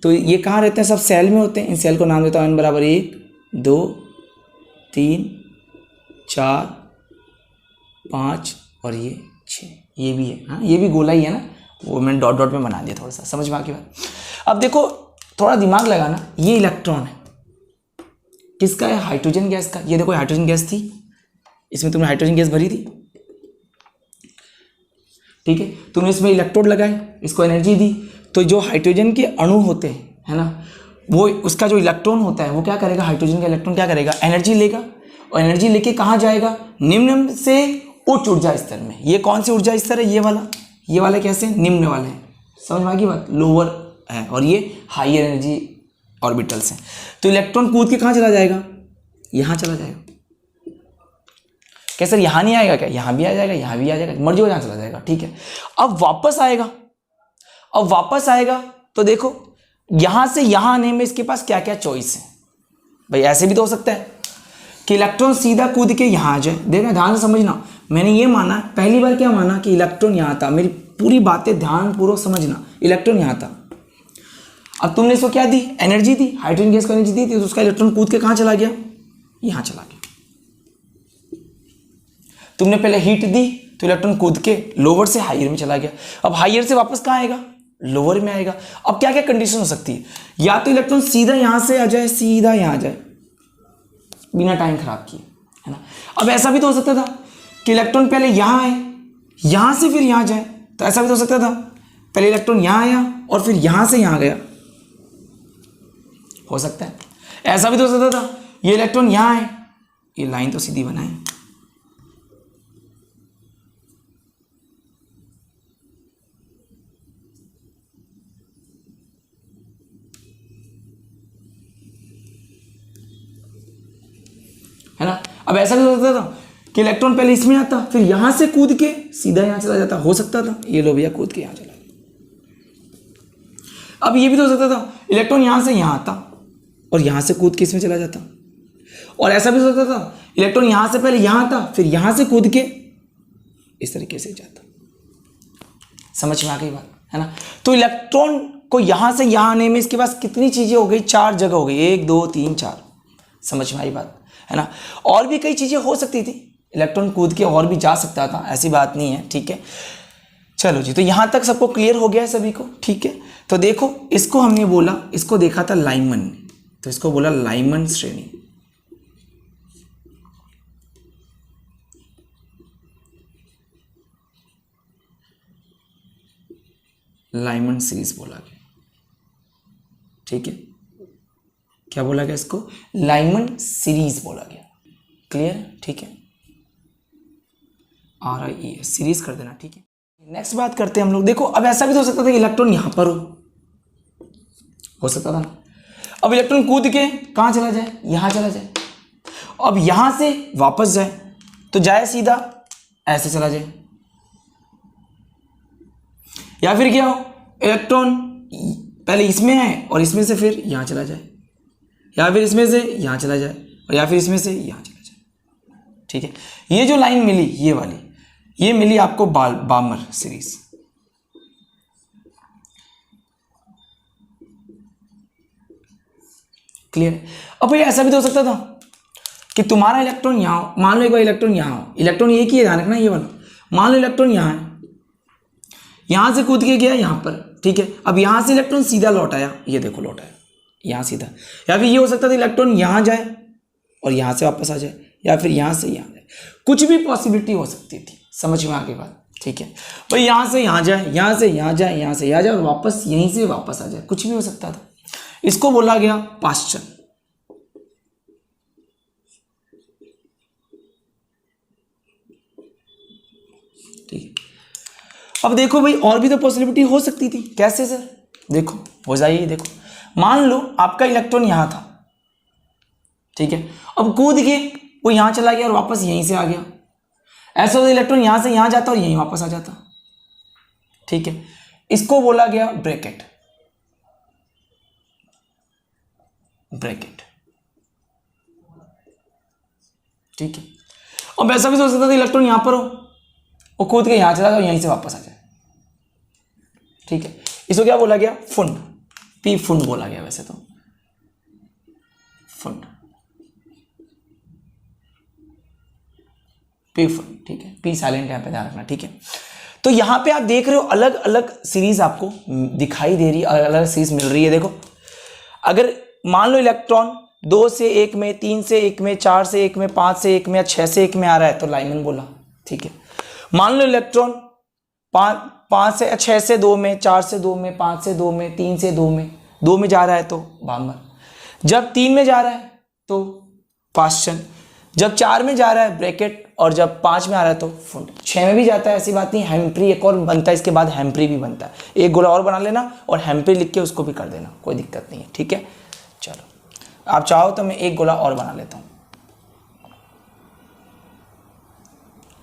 तो ये कहाँ रहते हैं, सब सेल में होते हैं। इन सेल को नाम देता हूँ n = 1 2 3 4 5 और ये 6, ये भी है। हाँ ये भी गोला ही है ना, वो मैंने डॉट डॉट में बना दिया, थोड़ा सा समझ में आ गई बात। अब देखो थोड़ा दिमाग लगाना, ये इलेक्ट्रॉन है, किसका है, हाइड्रोजन गैस का। ये देखो हाइड्रोजन गैस थी, इसमें तुमने हाइड्रोजन गैस भरी थी। ठीक है, तुमने इसमें इलेक्ट्रोड लगाए, इसको एनर्जी दी, तो जो हाइड्रोजन के अणु होते हैं, है ना, वो उसका जो इलेक्ट्रॉन होता है वो क्या करेगा, हाइड्रोजन का इलेक्ट्रॉन क्या करेगा, एनर्जी लेगा, और एनर्जी लेके कहाँ जाएगा, निम्न से उच्च ऊर्जा स्तर में। ये कौन सी ऊर्जा स्तर है, ये वाला कैसे, निम्न वाले हैं, समझ में आ गई बात, लोअर है, और ये हायर एनर्जी ऑर्बिटल्स हैं। तो इलेक्ट्रॉन कूद के कहाँ चला जाएगा, यहाँ चला जाएगा। क्या सर यहाँ नहीं आएगा क्या, यहाँ भी आ जाएगा, यहाँ भी आ जाएगा, मर्जी हो जहाँ चला जाएगा। ठीक है, अब वापस आएगा, तो देखो यहाँ से यहाँ आने में इसके पास क्या क्या चॉइस है। भाई ऐसे भी तो हो सकता है कि इलेक्ट्रॉन सीधा कूद के यहाँ आ जाए। देखना ध्यान से समझना, मैंने ये माना, पहली बार क्या माना कि इलेक्ट्रॉन यहाँ था, मेरी पूरी बातें ध्यानपूर्वक समझना, इलेक्ट्रॉन यहाँ था। अब तुमने इसको क्या दी, एनर्जी दी, हाइड्रोजन गैस को एनर्जी दी थी, तो उसका इलेक्ट्रॉन कूद के कहाँ चला गया, यहाँ चला गया। तुमने पहले हीट दी, तो इलेक्ट्रॉन कूद के लोअर से हायर में चला गया। अब हायर से वापस कहाँ आएगा, लोअर में आएगा। अब क्या क्या कंडीशन हो सकती है, या तो इलेक्ट्रॉन सीधा यहाँ से आ जाए, सीधा यहाँ आ जाए बिना टाइम खराब किए, है ना। अब ऐसा भी तो हो सकता था कि इलेक्ट्रॉन पहले यहाँ आए, यहाँ से फिर यहाँ जाए, तो ऐसा भी तो हो सकता था पहले इलेक्ट्रॉन यहाँ आया और फिर यहाँ से यहाँ गया, हो सकता है। ऐसा भी तो हो सकता था ये इलेक्ट्रॉन यहाँ आए, ये लाइन तो सीधी बनाए, है ना। अब ऐसा भी हो सकता था कि इलेक्ट्रॉन पहले इसमें आता फिर यहां से कूद के सीधा यहां चला जाता, हो सकता था। ये लो भैया कूद के यहां चला। अब ये भी तो हो सकता था इलेक्ट्रॉन यहां से यहां आता और यहां से कूद के इसमें चला जाता, और ऐसा भी हो सकता था इलेक्ट्रॉन यहां से पहले यहां आता फिर यहां से कूद के इस तरीके से जाता। समझ में आ गई बात, है ना। तो इलेक्ट्रॉन को यहां से यहां आने में इसके पास कितनी चीजें हो गई, 4 जगह हो गई, 1 2 3 4। समझ में आई बात, है ना। और भी कई चीजें हो सकती थी, इलेक्ट्रॉन कूद के और भी जा सकता था, ऐसी बात नहीं है, ठीक है। चलो जी, तो यहां तक सबको क्लियर हो गया है सभी को, ठीक है। तो देखो इसको हमने बोला, इसको देखा था लाइमन, तो इसको बोला लाइमन श्रेणी, लाइमन सीरीज बोला गया, ठीक है। क्या बोला गया इसको, लाइमन सीरीज बोला गया, क्लियर है, ठीक है। RIES सीरीज कर देना, ठीक है। नेक्स्ट बात करते हैं हम लोग। देखो अब ऐसा भी तो हो सकता था कि इलेक्ट्रॉन यहां पर हो सकता था ना। अब इलेक्ट्रॉन कूद के कहां चला जाए, यहां चला जाए, अब यहां से वापस जाए, तो जाए सीधा ऐसे चला जाए, या फिर क्या हो इलेक्ट्रॉन पहले इसमें है और इसमें से फिर यहां चला जाए, या फिर इसमें से यहां चला जाए, और या फिर इसमें से यहां चला जाए, ठीक है। ये जो लाइन मिली ये वाली, ये मिली आपको बामर सीरीज, क्लियर है। अब भाई ऐसा भी तो हो सकता था कि तुम्हारा इलेक्ट्रॉन यहां हो, मान लो एक बार इलेक्ट्रॉन यहां हो, इलेक्ट्रॉन एक ही है, ध्यान रखना ये वाला, मान लो इलेक्ट्रॉन यहां है, यहां से कूद के गया यहां पर, ठीक है। अब यहां से इलेक्ट्रॉन सीधा लौट आया, ये देखो लौट आया यहां सीधा, या फिर ये हो सकता था इलेक्ट्रॉन यहां जाए और यहां से वापस आ जाए, या फिर यहां से यहां जाए, कुछ भी पॉसिबिलिटी हो सकती थी। समझ में आ गई बात, ठीक है भाई। यहां से यहां जाए, यहां से यहां जाए, यहां से यहां जाए और वापस यहीं से वापस आ जाए, कुछ भी हो सकता था। इसको बोला गया पास्चन, ठीक है। अब देखो भाई और भी तो पॉसिबिलिटी हो सकती थी, कैसे सर, देखो हो जाइए, देखो मान लो आपका इलेक्ट्रॉन यहां था, ठीक है, अब कूद के वो यहां चला गया और वापस यहीं से आ गया, ऐसा तो इलेक्ट्रॉन यहां से यहां जाता और यहीं वापस आ जाता, ठीक है। इसको बोला गया ब्रैकेट, ब्रैकेट, ठीक है। अब ऐसा भी सोच सकता था इलेक्ट्रॉन यहां पर हो, वो कूद के यहां चला जाए और यहीं से वापस आ जाए, ठीक है। इसको क्या बोला गया, फुंड, पी फुंड बोला गया वैसे तो, फुंड, पी फुंड, ठीक है। पी साइलेंट यहां पे ध्यान रखना, ठीक है। तो यहां पे आप देख रहे हो अलग अलग सीरीज आपको दिखाई दे रही है, अलग अलग सीरीज मिल रही है। देखो अगर मान लो इलेक्ट्रॉन 2 से 1 में, 3 से 1 में, 4 से 1 में, 5 से 1 में या 6 से 1 में आ रहा है तो लाइमन बोला, ठीक है। मान लो इलेक्ट्रॉन 5 से 6 से 2 में, 4 से 2 में, 5 से 2 में, 3 से 2 में जा रहा है तो बामर, जब 3 में जा रहा है तो पास्चन, जब 4 में जा रहा है ब्रैकेट, और जब 5 में आ रहा है तो फुंड, 6 में भी जाता है ऐसी बात नहीं, हेम्प्री एक और बनता है, इसके बाद हेम्प्री भी बनता है, एक गोला और बना लेना और हेम्प्री लिख के उसको भी कर देना, कोई दिक्कत नहीं है, ठीक है। चलो आप चाहो तो मैं एक गोला और बना लेता हूँ,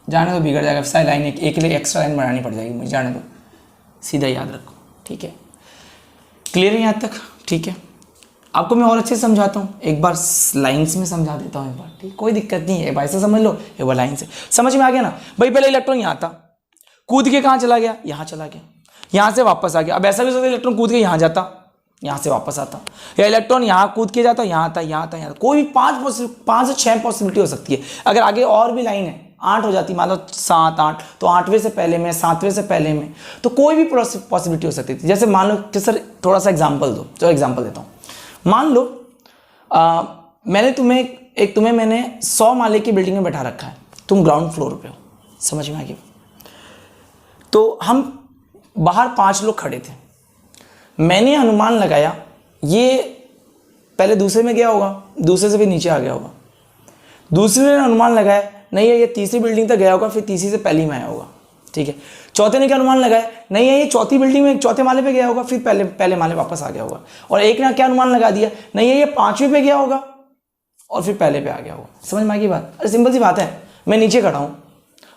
जाने दो बिगड़ जाएगा, सारी लाइन एक के लिए एक्स्ट्रा लाइन बनानी पड़ जाएगी मुझे, जाने दो, सीधा याद रखो, ठीक है। क्लियर है यहाँ तक, ठीक है। आपको मैं और अच्छे से समझाता हूँ, एक बार लाइंस में समझा देता हूँ एक बार, ठीक, कोई दिक्कत नहीं है, एक बार ऐसे समझ लो, एक बार लाइन से, समझ में आ गया ना भाई। पहले इलेक्ट्रॉन यहाँ था, कूद के कहाँ चला गया, यहाँ चला गया, यहाँ से वापस आ गया। अब ऐसा भी हो सकता है इलेक्ट्रॉन कूद के यहाँ जाता, यहाँ से वापस आता, या इलेक्ट्रॉन यहाँ कूद के जाता, यहाँ आता, यहाँ आता, यहाँ, कोई भी 5 से 6 पॉसिबिलिटी हो सकती है। अगर आगे और भी लाइन है 8 हो जाती, मान लो 7 8, तो 8वें से पहले में, 7वें से पहले में, तो कोई भी पॉसिबिलिटी हो सकती थी। जैसे मान लो कि सर थोड़ा सा एग्जाम्पल दो, चलो एग्जाम्पल देता हूँ। मान लो मैंने तुम्हें मैंने 100 माले की बिल्डिंग में बैठा रखा है, तुम ग्राउंड फ्लोर पे हो, समझ में आ गया। तो हम बाहर 5 लोग खड़े थे, मैंने अनुमान लगाया ये पहले दूसरे में गया होगा, दूसरे से भी नीचे आ गया होगा। दूसरे ने अनुमान लगाया नहीं है ये तीसरी बिल्डिंग तक गया होगा, फिर तीसरी से पहली में आया होगा, ठीक है। चौथे ने क्या अनुमान लगाया नहीं है ये चौथी बिल्डिंग में चौथे माले पे गया होगा, फिर पहले माले वापस आ गया होगा। और एक ने क्या अनुमान लगा दिया नहीं है ये 5वीं पे गया होगा और फिर पहले पे आ गया होगा। समझ में आ गई बात? अरे सिंपल सी बात है, मैं नीचे खड़ा हूँ,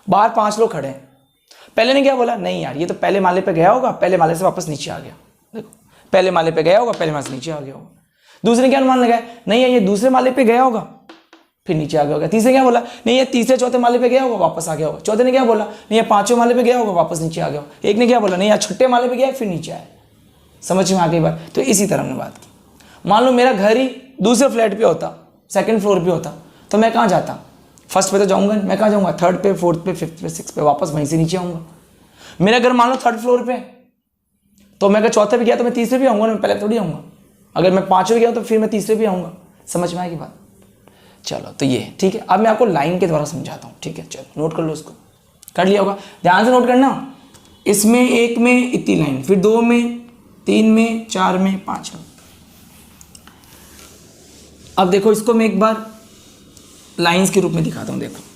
बाहर 5 लोग खड़े हैं, पहले ने क्या बोला नहीं यार ये तो पहले माले पे गया होगा, पहले माले से वापस नीचे आ गया। देखो पहले माले पे गया होगा, पहले माले से नीचे आ गया होगा। दूसरे ने क्या अनुमान लगाया नहीं है ये दूसरे माले पे गया होगा, फिर नीचे आ गया होगा। तीसरे क्या बोला नहीं ये तीसरे चौथे माले पे गया होगा, वापस आ गया होगा। चौथे ने क्या बोला नहीं ये 5वें माले पे गया होगा, वापस नीचे आ गया होगा। एक ने क्या बोला नहीं यार 6ठे माले पे गया फिर नीचे आया। समझ में आ गई बात? तो इसी तरह हमने बात की। मान लो मेरा घर ही दूसरे फ्लैट पे होता, 2nd फ्लोर पे होता, तो मैं कहाँ जाता? फर्स्ट पे तो जाऊँगा, मैं कहाँ जाऊँगा? 3rd पे, 4th पे, 5th पे, 6th पे, वापस वहीं से नीचे आऊँगा। मेरा घर मान लो 3rd फ्लोर पे, तो मैं अगर चौथे पे गया तो मैं तीसरे पे आऊँगा ना, मैं पहले थोड़ी आऊँगा। अगर मैं 5वें गया तो फिर मैं तीसरे पे आऊँगा। समझ में आएगी बात? चलो तो ये ठीक है। अब मैं आपको लाइन के द्वारा समझाता हूँ, ठीक है। चलो नोट कर लो, उसको कर लिया होगा, ध्यान से नोट करना। इसमें 1 में इतनी लाइन, फिर 2 में, 3 में, 4 में, 5 में। अब देखो इसको मैं एक बार लाइंस के रूप में दिखाता हूँ। देखो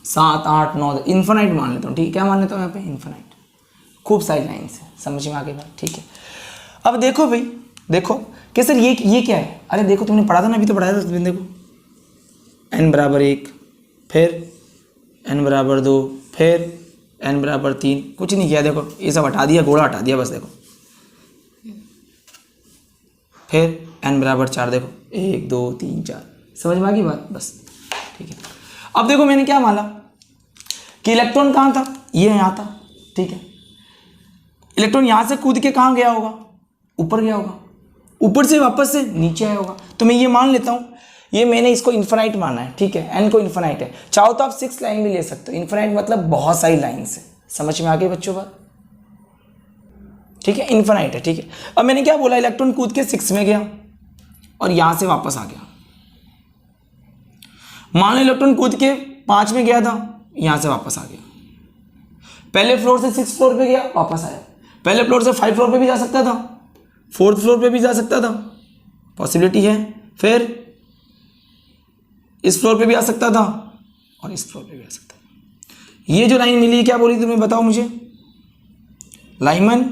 सात, 8, 9 इन्फिनाइट मान लेता हूँ, ठीक है। क्या मान लेता हूँ यहाँ पे? इन्फिनाइट। खूब सारी लाइन से, समझ में आ गई बात, ठीक है। अब देखो भाई, देखो कि सर ये क्या है? अरे देखो तुमने पढ़ा था ना, अभी तो पढ़ाया था तुमने। देखो n बराबर 1, फिर n बराबर 2, फिर n बराबर 3, कुछ नहीं किया। देखो ये सब हटा दिया, घोड़ा हटा दिया बस। देखो फिर n बराबर 4, देखो 1, 2, 3, 4। समझ में आ गई बात? बस ठीक है। अब देखो मैंने क्या माना कि इलेक्ट्रॉन कहाँ था? ये यहाँ था, ठीक है। इलेक्ट्रॉन यहाँ से कूद के कहाँ गया होगा? ऊपर गया होगा, ऊपर से वापस से नीचे आया होगा। तो मैं ये मान लेता हूँ, ये मैंने इसको इन्फिनाइट माना है, ठीक है। एन को इन्फिनाइट है। चाहो तो आप 6 लाइन भी ले सकते हो। इन्फिनाइट मतलब बहुत सारी लाइन से। समझ में आ गई बच्चों बात? ठीक है, इन्फिनाइट है, ठीक है। अब मैंने क्या बोला, इलेक्ट्रॉन कूद के 6 में गया और यहाँ से वापस आ गया। मान लो इलेक्ट्रॉन कूद के 5 में गया था, यहाँ से वापस आ गया। पहले फ्लोर से 6th फ्लोर पे गया, वापस आया। पहले फ्लोर से 5 फ्लोर पे भी जा सकता था, 4th फ्लोर पे भी जा सकता था, पॉसिबिलिटी है। फिर इस फ्लोर पे भी आ सकता था और इस फ्लोर पे भी आ सकता था। ये जो लाइन मिली क्या बोली तुम्हें बताओ मुझे? लाइमन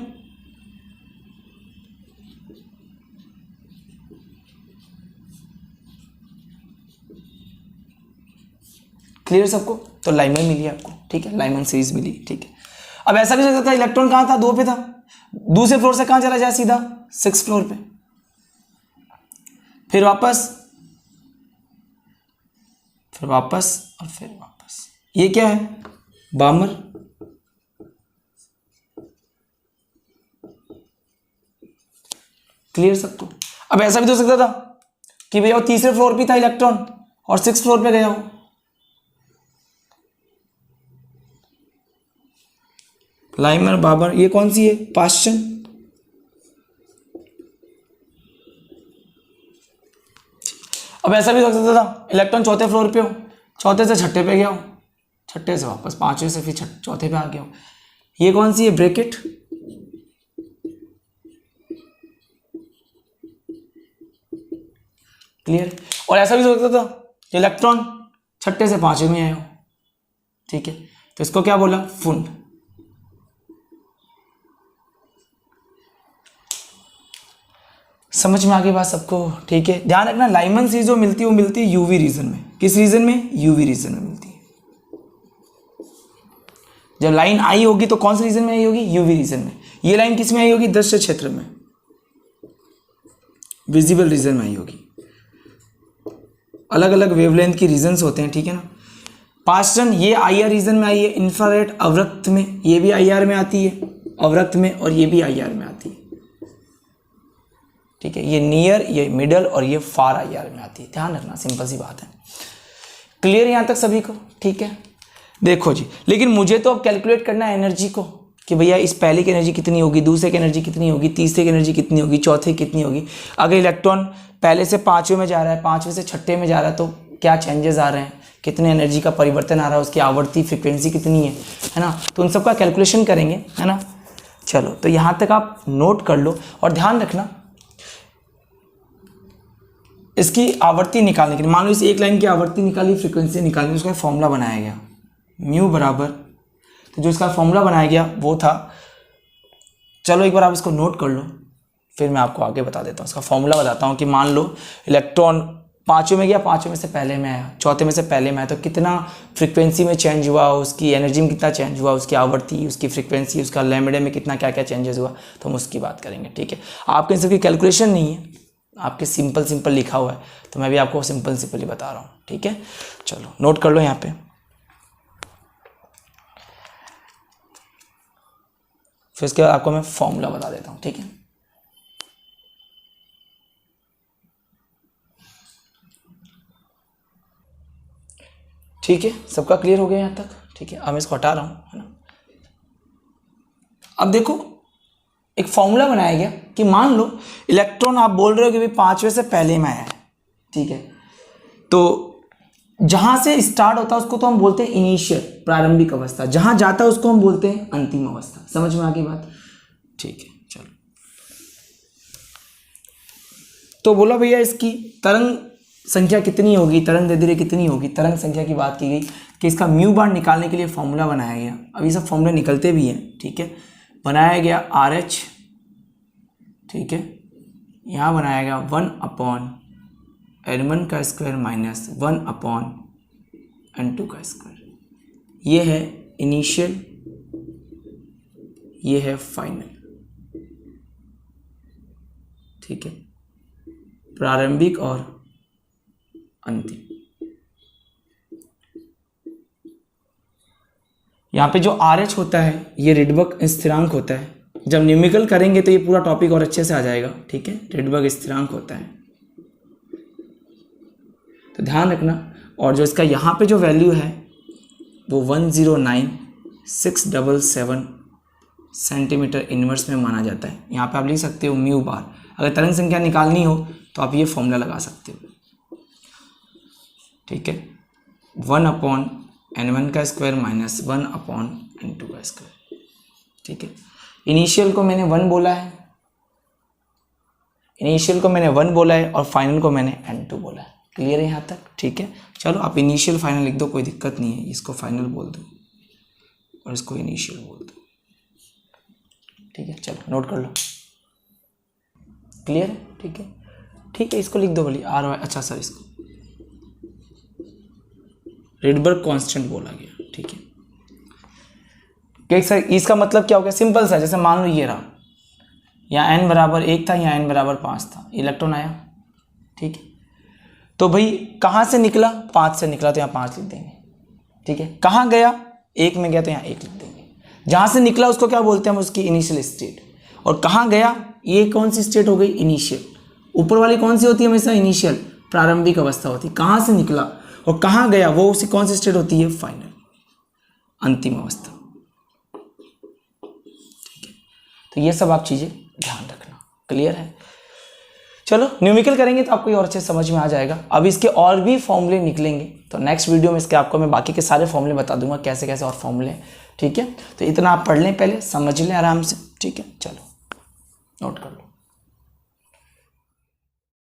क्लियर सबको? तो लाइमन मिली आपको, ठीक है। लाइमन सीरीज मिली, ठीक है। अब ऐसा भी हो सकता था इलेक्ट्रॉन कहाँ था? 2 पे था, दूसरे फ्लोर से कहाँ चला जाए? सीधा 6th फ्लोर पे, फिर वापस, फिर वापस और फिर वापस। ये क्या है? बामर। क्लियर सबको? अब ऐसा भी तो हो सकता था कि भैया वो तीसरे फ्लोर पे था इलेक्ट्रॉन और 6th फ्लोर पे गया हो। लाइमर, बाबर, ये कौन सी है? पाश्चन। अब ऐसा भी हो सकता था इलेक्ट्रॉन 4थे फ्लोर पे हो, 4थे से 6ठे पे गया हो, 6ठे से वापस 5वें से फिर 4थे पे आ गया हो। ये कौन सी है? ब्रैकेट। क्लियर? और ऐसा भी हो सकता था इलेक्ट्रॉन 6ठे से 5वें में आया हो, ठीक है। तो इसको क्या बोला? फुंड। समझ में आ गई बात सबको? ठीक है, ध्यान रखना लाइमन सीरीज जो मिलती है वो मिलती है यूवी रीजन में। किस रीजन में? यूवी रीजन में मिलती है। जब लाइन आई होगी तो कौन से रीजन में आई होगी? यूवी रीजन में। ये लाइन किस में आई होगी? दृश्य क्षेत्र में, विजिबल रीजन में आई होगी। अलग अलग वेवलेंथ की रीजन्स होते हैं, ठीक है ना। पास्टर्न ये IR रीजन में आई है, इंफ्रारेड अवरक्त में, ये भी IR में आती है अवरक्त में, और ये भी IR में आती है, ठीक है। ये नियर, ये मिडल और ये फार IR में आती है, ध्यान रखना, सिंपल सी बात है। क्लियर यहाँ तक सभी को, ठीक है। देखो जी, लेकिन मुझे तो अब कैलकुलेट करना है एनर्जी को कि भैया इस पहले की एनर्जी कितनी होगी, दूसरे की एनर्जी कितनी होगी, तीसरे की एनर्जी कितनी होगी, चौथे कितनी होगी। अगर इलेक्ट्रॉन पहले से पाँचवें में जा रहा है, पाँचवें से छठे में जा रहा है, तो क्या चेंजेस आ रहे हैं, कितने एनर्जी का परिवर्तन आ रहा है, उसकी आवर्ती फ्रिक्वेंसी कितनी है ना। तो उन सब का कैलकुलेशन करेंगे, है ना। चलो, तो यहाँ तक आप नोट कर लो और ध्यान रखना इसकी आवर्ती निकालने के लिए, मान लो इस एक लाइन की आवर्ती निकाली, फ्रीक्वेंसी निकालनी, उसका फॉर्मूला बनाया गया म्यू बराबर, तो जो इसका फॉर्मूला बनाया गया वो था, चलो एक बार आप इसको नोट कर लो, फिर मैं आपको आगे बता देता हूँ। उसका फॉर्मूला बताता हूँ कि मान लो इलेक्ट्रॉन पाँचवें में गया, पाँचवें में से पहले में आया, चौथे में से पहले में आया, तो कितना फ्रीक्वेंसी में चेंज हुआ, उसकी एनर्जी में कितना चेंज हुआ, उसकी आवर्ती, उसकी फ्रीक्वेंसी, उसका लैम्बडे में कितना क्या क्या चेंजेस हुआ, तो हम उसकी बात करेंगे, ठीक है। आपके इन सबकी कैलकुलेशन नहीं है, आपके सिंपल लिखा हुआ है, तो मैं भी आपको सिंपल ही बता रहा हूँ, ठीक है। चलो नोट कर लो यहाँ पे, फिर उसके बाद आपको मैं फॉर्मूला बता देता हूँ, ठीक है। ठीक है, सबका क्लियर हो गया यहाँ तक, ठीक है। अब मैं इसको हटा रहा हूँ, है ना। अब देखो, एक फॉर्मूला बनाया गया कि मान लो इलेक्ट्रॉन आप बोल रहे हो कि भाई पाँचवें से पहले में आया है, ठीक है। तो जहाँ से स्टार्ट होता है उसको तो हम बोलते हैं इनिशियल, प्रारंभिक अवस्था, जहाँ जाता है उसको हम बोलते हैं अंतिम अवस्था। समझ में आ गई बात, ठीक है। चलो, तो बोला भैया इसकी तरंग संख्या कितनी होगी, तरंग दैर्ध्य कितनी होगी, तरंग संख्या की बात की गई कि इसका म्यू बार निकालने के लिए फॉर्मूला बनाया गया। अब ये सब फॉर्मूले निकलते भी हैं, ठीक है। बनाया गया RH, ठीक है। यहाँ बनाया गया 1/N1 का स्क्वायर माइनस 1/N2 का स्क्वायर। ये है इनिशियल, ये है फाइनल, ठीक है, प्रारंभिक और अंतिम। यहाँ पे जो RH होता है ये रिडबर्ग स्थिरांक होता है। जब न्यूमेरिकल करेंगे तो ये पूरा टॉपिक और अच्छे से आ जाएगा, ठीक है। रिडबर्ग स्थिरांक होता है, तो ध्यान रखना। और जो इसका यहाँ पे जो वैल्यू है वो 109,677 सेंटीमीटर इनवर्स में माना जाता है। यहाँ पे आप लिख सकते हो म्यू बार। अगर तरंग संख्या निकालनी हो तो आप ये फॉर्मूला लगा सकते हो, ठीक है। 1/N1 का स्क्वायर माइनस 1/N2 का स्क्वायर, ठीक है। इनिशियल को मैंने 1 बोला है, और फाइनल को मैंने N2 बोला है। क्लियर है यहाँ तक, ठीक है। चलो आप इनिशियल फाइनल लिख दो, कोई दिक्कत नहीं है। इसको फाइनल बोल दो और इसको इनिशियल बोल दो, ठीक है। चलो नोट कर लो, क्लियर है, ठीक है। ठीक है, इसको लिख दो बोली RY, अच्छा सर, इसको रिडबर्ग कांस्टेंट बोला गया, ठीक है। सर इसका मतलब क्या हो गया, सिंपल सा। जैसे मान लो ये रहा, यहाँ n बराबर 1 था, यहाँ n बराबर 5 था, इलेक्ट्रॉन आया, ठीक है। तो भाई कहाँ से निकला, 5 से निकला, तो यहाँ 5 लिख देंगे, ठीक है। कहाँ गया, 1 में गया तो यहाँ 1 लिख देंगे। जहाँ से निकला उसको क्या बोलते हैं हम, उसकी इनिशियल स्टेट। और कहाँ गया, ये कौन सी स्टेट हो गई, इनिशियल। ऊपर वाली कौन सी होती है हमेशा, इनिशियल, प्रारंभिक अवस्था होती है। कहाँ से निकला और कहाँ गया वो उसी कौन सी स्टेट होती है, फाइनल, अंतिम अवस्था, ठीक है। तो ये सब आप चीज़ें ध्यान रखना, क्लियर है। चलो न्यूमेरिकल करेंगे तो आपको ये और अच्छे समझ में आ जाएगा। अब इसके और भी फॉर्मूले निकलेंगे, तो नेक्स्ट वीडियो में इसके आपको मैं बाकी के सारे फॉर्मूले बता दूंगा, कैसे कैसे और फॉर्मूले, ठीक है। तो इतना आप पढ़ लें, पहले समझ लें आराम से, ठीक है। चलो नोट कर लो।